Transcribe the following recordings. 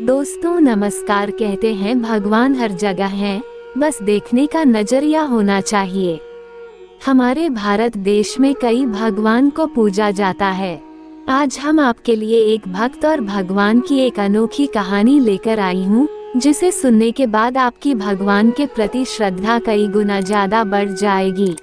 दोस्तों नमस्कार। कहते हैं भगवान हर जगह हैं, बस देखने का नजरिया होना चाहिए। हमारे भारत देश में कई भगवान को पूजा जाता है। आज हम आपके लिए एक भक्त और भगवान की एक अनोखी कहानी लेकर आई हूँ, जिसे सुनने के बाद आपकी भगवान के प्रति श्रद्धा कई गुना ज्यादा बढ़ जाएगी।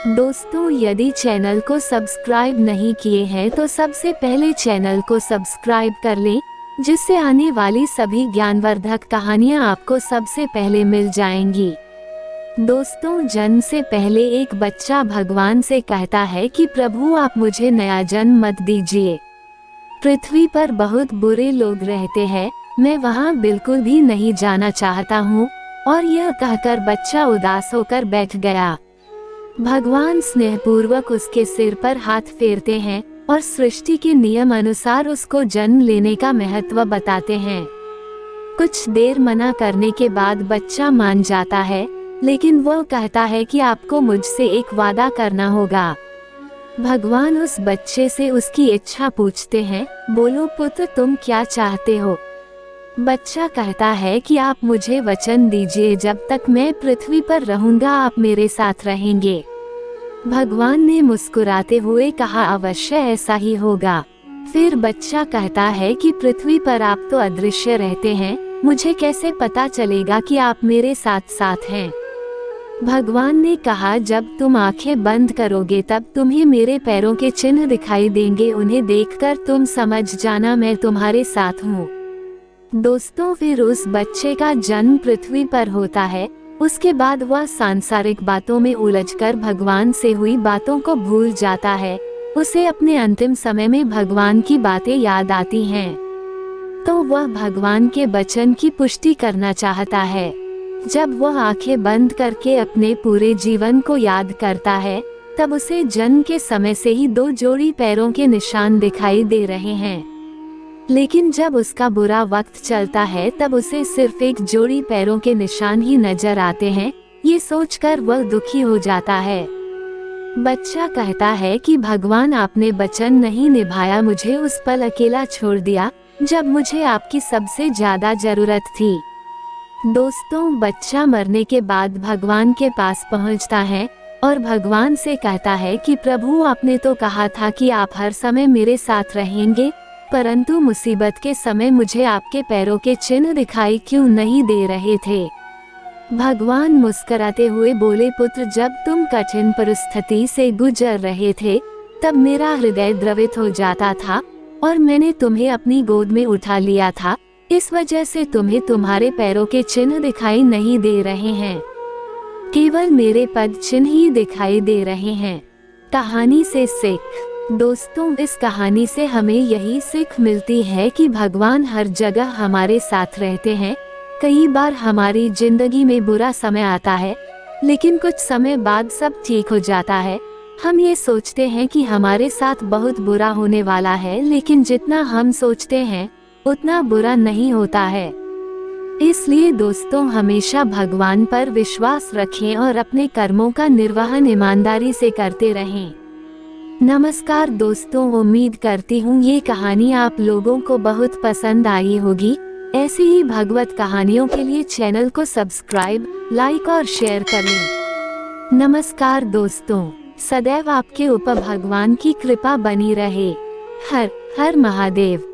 दोस्तों यदि चैनल को सब्सक्राइब नहीं किए हैं तो सबसे पहले चैनल को सब्सक्राइब कर लें, जिससे आने वाली सभी ज्ञानवर्धक कहानियां आपको सबसे पहले मिल जाएंगी। दोस्तों जन्म से पहले एक बच्चा भगवान से कहता है कि प्रभु आप मुझे नया जन्म मत दीजिए। पृथ्वी पर बहुत बुरे लोग रहते हैं, मैं वहाँ बिल्कुल भी नहीं जाना चाहता हूँ। और यह कहकर बच्चा उदास होकर बैठ गया। भगवान स्नेहपूर्वक उसके सिर पर हाथ फेरते हैं और सृष्टि के नियम अनुसार उसको जन्म लेने का महत्व बताते हैं। कुछ देर मना करने के बाद बच्चा मान जाता है, लेकिन वह कहता है कि आपको मुझसे एक वादा करना होगा। भगवान उस बच्चे से उसकी इच्छा पूछते हैं, बोलो पुत्र तुम क्या चाहते हो। बच्चा कहता है कि आप मुझे वचन दीजिए, जब तक मैं पृथ्वी पर रहूंगा आप मेरे साथ रहेंगे। भगवान ने मुस्कुराते हुए कहा अवश्य ऐसा ही होगा। फिर बच्चा कहता है कि पृथ्वी पर आप तो अदृश्य रहते हैं, मुझे कैसे पता चलेगा कि आप मेरे साथ साथ हैं। भगवान ने कहा जब तुम आंखें बंद करोगे तब तुम्हें मेरे पैरों के चिन्ह दिखाई देंगे, उन्हें देखकर तुम समझ जाना मैं तुम्हारे साथ हूँ। दोस्तों फिर उस बच्चे का जन्म पृथ्वी पर होता है। उसके बाद वह सांसारिक बातों में उलझकर भगवान से हुई बातों को भूल जाता है। उसे अपने अंतिम समय में भगवान की बातें याद आती हैं, तो वह भगवान के वचन की पुष्टि करना चाहता है। जब वह आंखें बंद करके अपने पूरे जीवन को याद करता है, तब उसे जन्म के समय से ही 2 जोड़ी पैरों के निशान दिखाई दे रहे हैं। लेकिन जब उसका बुरा वक्त चलता है तब उसे सिर्फ 1 जोड़ी पैरों के निशान ही नजर आते हैं। ये सोचकर वह दुखी हो जाता है। बच्चा कहता है कि भगवान आपने वचन नहीं निभाया, मुझे उस पल अकेला छोड़ दिया जब मुझे आपकी सबसे ज्यादा जरूरत थी। दोस्तों बच्चा मरने के बाद भगवान के पास पहुंचता है और भगवान से कहता है कि प्रभु आपने तो कहा था कि आप हर समय मेरे साथ रहेंगे, परंतु मुसीबत के समय मुझे आपके पैरों के चिन्ह दिखाई क्यों नहीं दे रहे थे। भगवान मुस्कुराते हुए बोले पुत्र जब तुम कठिन परिस्थिति से गुजर रहे थे तब मेरा हृदय द्रवित हो जाता था और मैंने तुम्हें अपनी गोद में उठा लिया था। इस वजह से तुम्हें तुम्हारे पैरों के चिन्ह दिखाई नहीं दे रहे हैं, केवल मेरे पद चिन्ह ही दिखाई दे रहे हैं। कहानी से सीख। दोस्तों इस कहानी से हमें यही सीख मिलती है कि भगवान हर जगह हमारे साथ रहते हैं। कई बार हमारी जिंदगी में बुरा समय आता है, लेकिन कुछ समय बाद सब ठीक हो जाता है। हम ये सोचते हैं कि हमारे साथ बहुत बुरा होने वाला है, लेकिन जितना हम सोचते हैं उतना बुरा नहीं होता है। इसलिए दोस्तों हमेशा भगवान पर विश्वास रखें और अपने कर्मों का निर्वहन ईमानदारी से करते रहें। नमस्कार दोस्तों, उम्मीद करती हूँ ये कहानी आप लोगों को बहुत पसंद आई होगी। ऐसी ही भगवत कहानियों के लिए चैनल को सब्सक्राइब, लाइक और शेयर कर लें। नमस्कार दोस्तों, सदैव आपके ऊपर भगवान की कृपा बनी रहे। हर हर महादेव।